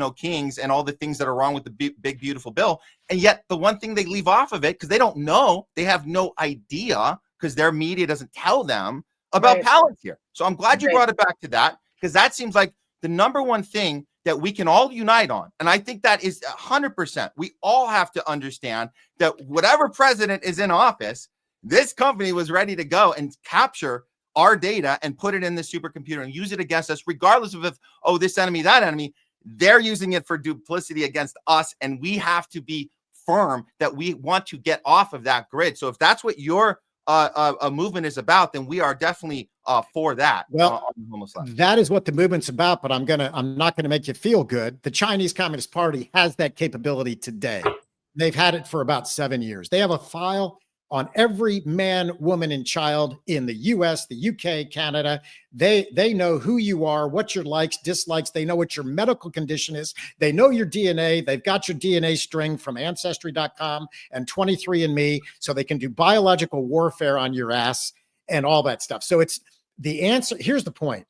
and all the things that are wrong with the big beautiful bill. And yet the one thing they leave off of it, because they don't know, they have no idea, because their media doesn't tell them about Palantir. So I'm glad you brought it back to that, because that seems like the number one thing that we can all unite on. And I think that is 100%. We all have to understand that whatever president is in office, this company was ready to go and capture our data and put it in the supercomputer and use it against us, regardless of if, this enemy, that enemy, they're using it for duplicity against us. And we have to be firm that we want to get off of that grid. So if that's what your a movement is about, then we are definitely for that. Well, that is what the movement's about, but I'm not gonna make you feel good. The Chinese Communist Party has that capability today. They've had it for about 7 years. They have a file on every man, woman, and child in the US, the UK, Canada. They know who you are, what your likes, dislikes. They know what your medical condition is. They know your DNA. They've got your DNA string from Ancestry.com and 23andMe, so they can do biological warfare on your ass and all that stuff. So it's the answer. Here's the point.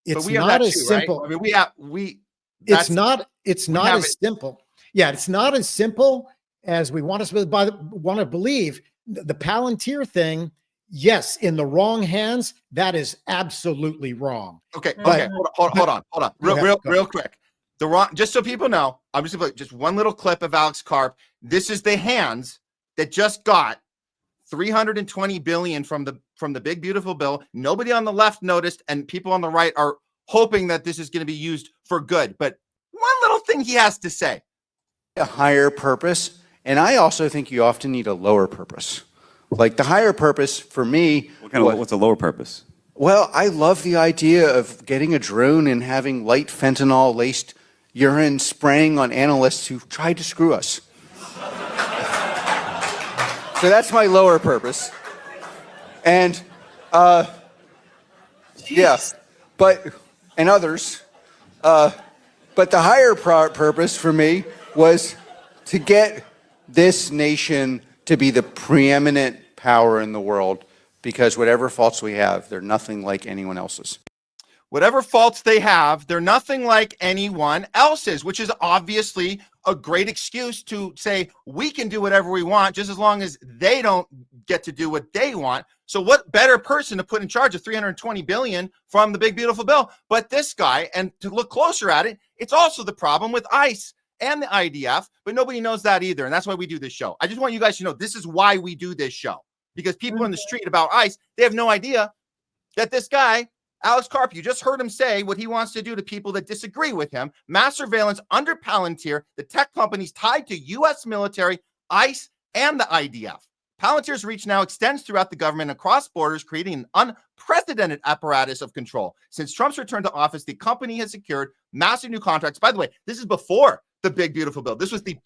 It's not as simple. Right? I mean, it's not as simple. Yeah, it's not as simple as we want to believe. The Palantir thing, yes, in the wrong hands, that is absolutely wrong. Okay. Hold on. Real quick. Just so people know, I'm just gonna put just one little clip of Alex Karp. This is the hands that just got $320 billion from the big beautiful bill. Nobody on the left noticed, and people on the right are hoping that this is going to be used for good. But one little thing he has to say: a higher purpose. And I also think you often need a lower purpose. Like the higher purpose for me. What's a lower purpose? Well, I love the idea of getting a drone and having light fentanyl laced urine spraying on analysts who tried to screw us. So that's my lower purpose. And and others. But the higher purpose for me was to get this nation to be the preeminent power in the world, because whatever faults we have, they're nothing like anyone else's. Whatever faults they have, they're nothing like anyone else's, which is obviously a great excuse to say we can do whatever we want just as long as they don't get to do what they want. So what better person to put in charge of $320 billion from the big beautiful bill but this guy? And to look closer at it, it's also the problem with ICE and the IDF, but nobody knows that either. And that's why we do this show. I just want you guys to know this is why we do this show, because people in the street about ICE, they have no idea that this guy, Alex Karp, you just heard him say what he wants to do to people that disagree with him. Mass surveillance under Palantir, the tech companies tied to U.S. military, ICE, and the IDF. Palantir's reach now extends throughout the government and across borders, creating an unprecedented apparatus of control. Since Trump's return to office, the company has secured massive new contracts. By the way, this is before the big beautiful bill. This was the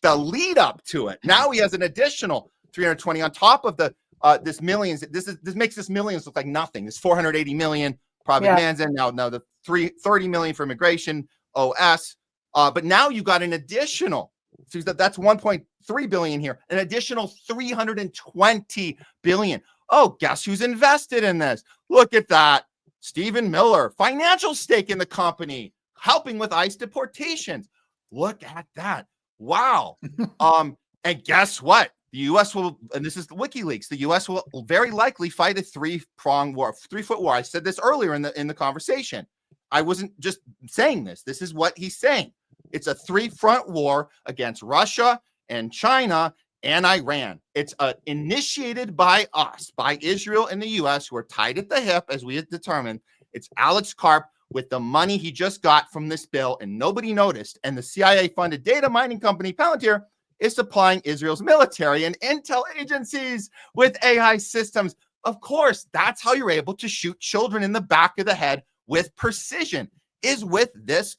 lead up to it. Now he has an additional 320 on top of the this millions. This makes this millions look like nothing. This 480 million private Manzan, now the 30 million for immigration OS. But now you got an additional So that's 1.3 billion here, an additional 320 billion. Oh, guess who's invested in this? Look at that. Stephen Miller, financial stake in the company, helping with ICE deportations. Look at that. Wow. And guess what? The U.S. will, and this is WikiLeaks, the U.S. will very likely fight a three-pronged war, 3-foot war. I said this earlier in the conversation. I wasn't just saying this. This is what he's saying. It's a 3-front war against Russia and China and Iran. It's initiated by us, by Israel and the U.S., who are tied at the hip, as we have determined. It's Alex Karp with the money he just got from this bill, and nobody noticed. And the CIA-funded data mining company Palantir is supplying Israel's military and intel agencies with AI systems. Of course, that's how you're able to shoot children in the back of the head with precision, is with this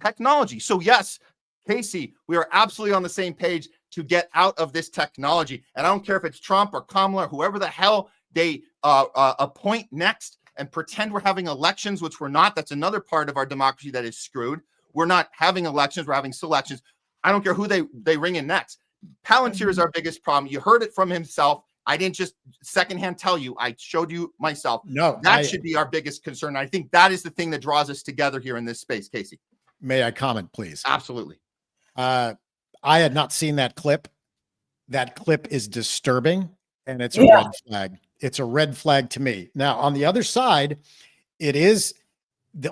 technology. So yes, Casey, we are absolutely on the same page to get out of this technology. And I don't care if it's Trump or Kamala or whoever the hell they appoint next and pretend we're having elections, which we're not. That's another part of our democracy that is screwed. We're not having elections. We're having selections. I don't care who they ring in next. Palantir is our biggest problem. You heard it from himself. I didn't just secondhand tell you. I showed you myself. No, that should be our biggest concern. I think that is the thing that draws us together here in this space, Casey. May I comment, please? Absolutely. I had not seen that clip. That clip is disturbing, and it's a red flag. It's a red flag to me. Now, on the other side, it is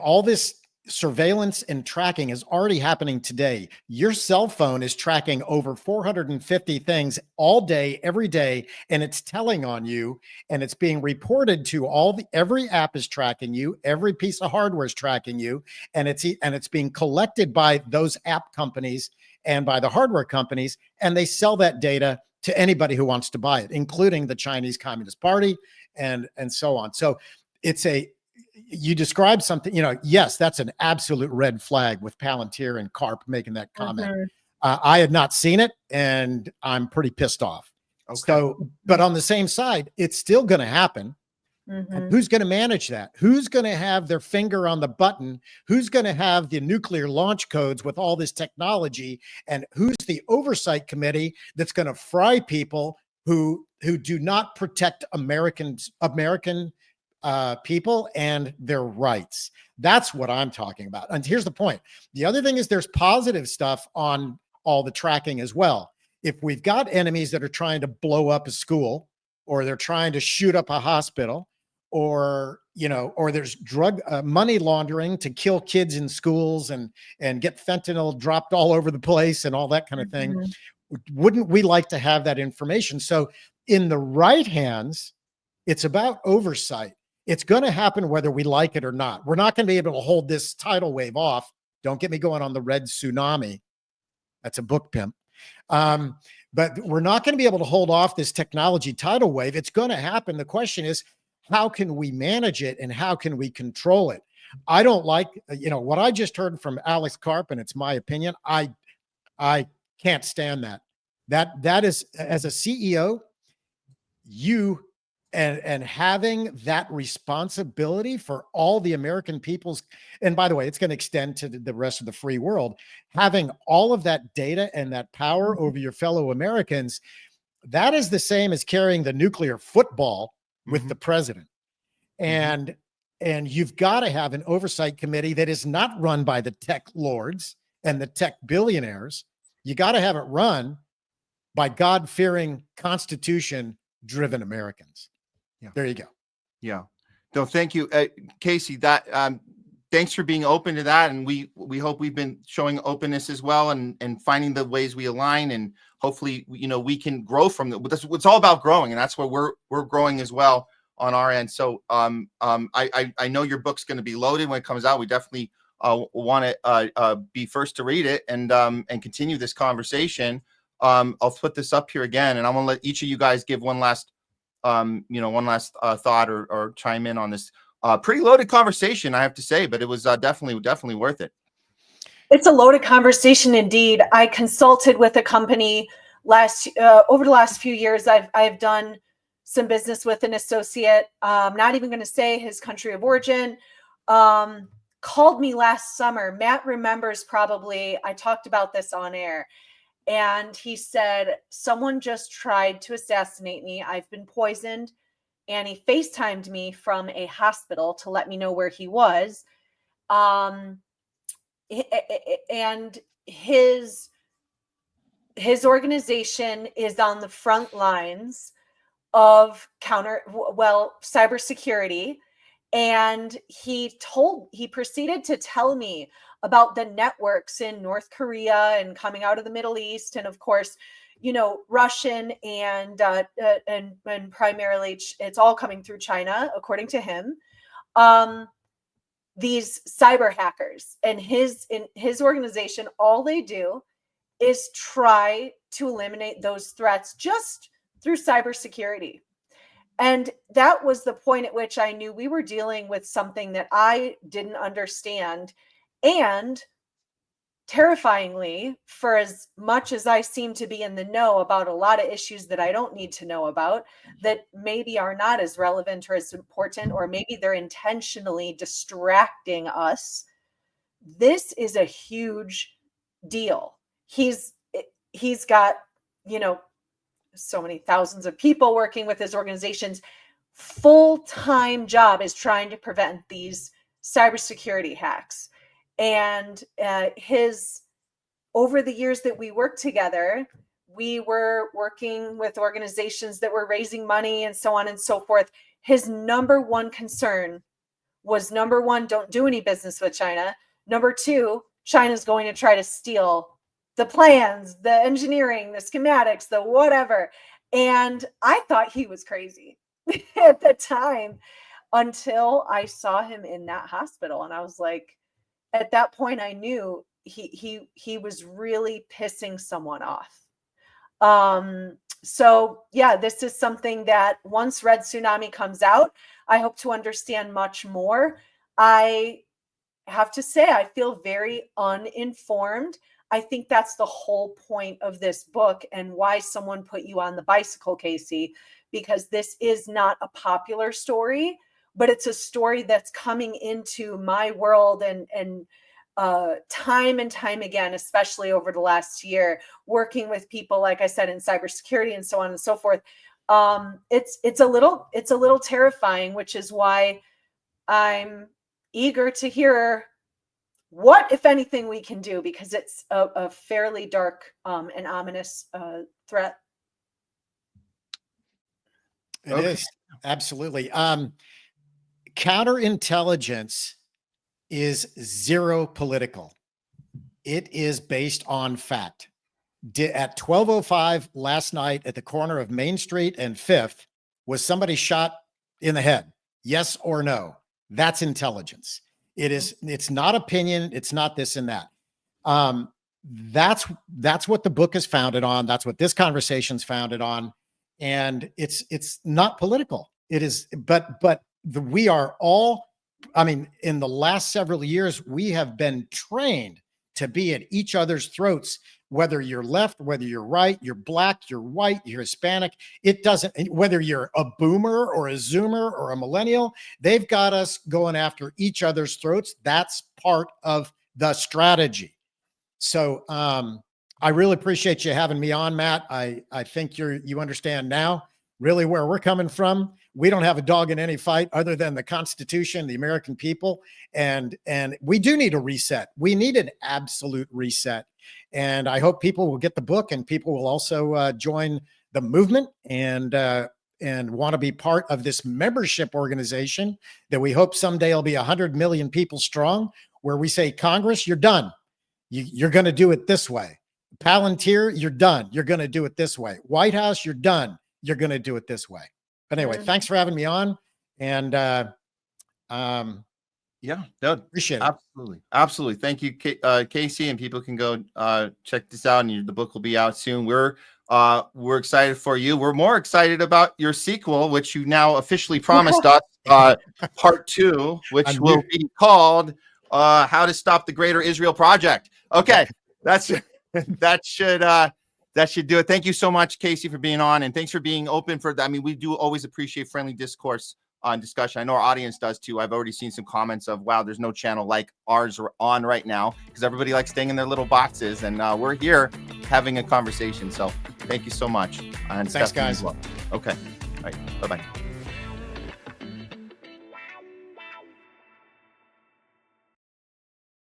all this surveillance and tracking is already happening today. Your cell phone is tracking over 450 things all day, every day, and it's telling on you, and it's being reported to every app is tracking you, every piece of hardware is tracking you, and it's being collected by those app companies and by the hardware companies, and they sell that data to anybody who wants to buy it, including the Chinese Communist Party and so on. So you described something, yes, that's an absolute red flag with Palantir and Karp making that comment. I had not seen it, and I'm pretty pissed off. Okay. So, but on the same side, it's still going to happen. And who's going to manage that? Who's going to have their finger on the button? Who's going to have the nuclear launch codes with all this technology? And who's the oversight committee that's going to fry people who do not protect American people and their rights? That's what I'm talking about. And here's the point. The other thing is there's positive stuff on all the tracking as well. If we've got enemies that are trying to blow up a school, or they're trying to shoot up a hospital, or there's drug money laundering to kill kids in schools and get fentanyl dropped all over the place and all that kind of thing, wouldn't we like to have that information? So in the right hands, it's about oversight. It's going to happen whether we like it or not. We're not going to be able to hold this tidal wave off. Don't get me going on the red tsunami. That's a book pimp. But we're not going to be able to hold off this technology tidal wave. It's going to happen. The question is, how can we manage it and how can we control it? I don't like, what I just heard from Alex Karp, and it's my opinion. I can't stand that. That is, as a CEO, you and having that responsibility for all the American people's, and by the way, it's going to extend to the rest of the free world, having all of that data and that power over your fellow Americans, that is the same as carrying the nuclear football with the president. And you've got to have an oversight committee that is not run by the tech lords and the tech billionaires. You got to have it run by God-fearing, Constitution-driven Americans. Yeah. There you go. Yeah. No, thank you, Casey. That thanks for being open to that, and we hope we've been showing openness as well, and finding the ways we align, and hopefully we can grow from it. It's all about growing, and that's where we're growing as well on our end. So I know your book's going to be loaded when it comes out. We definitely want to be first to read it and continue this conversation. I'll put this up here again, and I'm going to let each of you guys give one last thought or chime in on this pretty loaded conversation, I have to say, but it was definitely worth it. It's a loaded conversation indeed. I consulted with a company over the last few years. I've done some business with an associate. Not even going to say his country of origin. Called me last summer. Matt remembers probably. I talked about this on air, And he said, someone just tried to assassinate me. I've been poisoned. And he FaceTimed me from a hospital to let me know where he was. And his organization is on the front lines of cybersecurity. And he proceeded to tell me about the networks in North Korea and coming out of the Middle East. And of course, Russian and primarily it's all coming through China, according to him. These cyber hackers and his organization, all they do is try to eliminate those threats just through cybersecurity. And that was the point at which I knew we were dealing with something that I didn't understand. And terrifyingly, for as much as I seem to be in the know about a lot of issues that I don't need to know about, that maybe are not as relevant or as important, or maybe they're intentionally distracting us, this is a huge deal. He's got, so many thousands of people working with his organization's full-time job is trying to prevent these cybersecurity hacks. And over the years that we worked together, we were working with organizations that were raising money and so on and so forth. His number one concern was, number one, don't do any business with China. Number two, China's going to try to steal the plans, the engineering, the schematics, the whatever. And I thought he was crazy at the time, until I saw him in that hospital. And I was like, at that point, I knew he was really pissing someone off. So yeah, this is something that once Red Tsunami comes out, I hope to understand much more. I have to say, I feel very uninformed. I think that's the whole point of this book and why someone put you on the bicycle, Casey, because this is not a popular story, but it's a story that's coming into my world and time and time again, especially over the last year, working with people, like I said, in cybersecurity and so on and so forth. It's a little terrifying, which is why I'm eager to hear what, if anything, we can do, because it's a fairly dark and ominous threat. It is, absolutely. Counterintelligence is zero political. It is based on fact. At 12:05 last night at the corner of Main Street and 5th, was somebody shot in the head? Yes or no? That's intelligence. It's not opinion. It's not this and that. That's what the book is founded on. That's what this conversation's founded on. And it's not political. It is, we are all, in the last several years, we have been trained to be at each other's throats, whether you're left, whether you're right, you're black, you're white, you're Hispanic. It doesn't, whether you're a boomer or a Zoomer or a millennial, they've got us going after each other's throats. That's part of the strategy. So I really appreciate you having me on, Matt. I think you understand now really where we're coming from. We don't have a dog in any fight other than the Constitution, the American people. And we do need a reset. We need an absolute reset. And I hope people will get the book, and people will also join the movement and want to be part of this membership organization that we hope someday will be 100 million people strong, where we say, Congress, you're done. You're going to do it this way. Palantir, you're done. You're going to do it this way. White House, you're done. You're going to do it this way. But anyway, thanks for having me on. And yeah, no, appreciate it. Absolutely. Thank you, Casey, and people can go check this out, and the book will be out soon. We're excited for you. We're more excited about your sequel, which you now officially promised us, part 2, which will be called How to Stop the Greater Israel Project. Okay, that should do it. Thank you so much, Casey, for being on, and thanks for being open for that. We do always appreciate friendly discourse on discussion. I know our audience does too. I've already seen some comments of, wow, there's no channel like ours on right now, because everybody likes staying in their little boxes, and we're here having a conversation. So thank you so much. And Thanks, Stephanie guys. as well. Okay. All right. Bye-bye.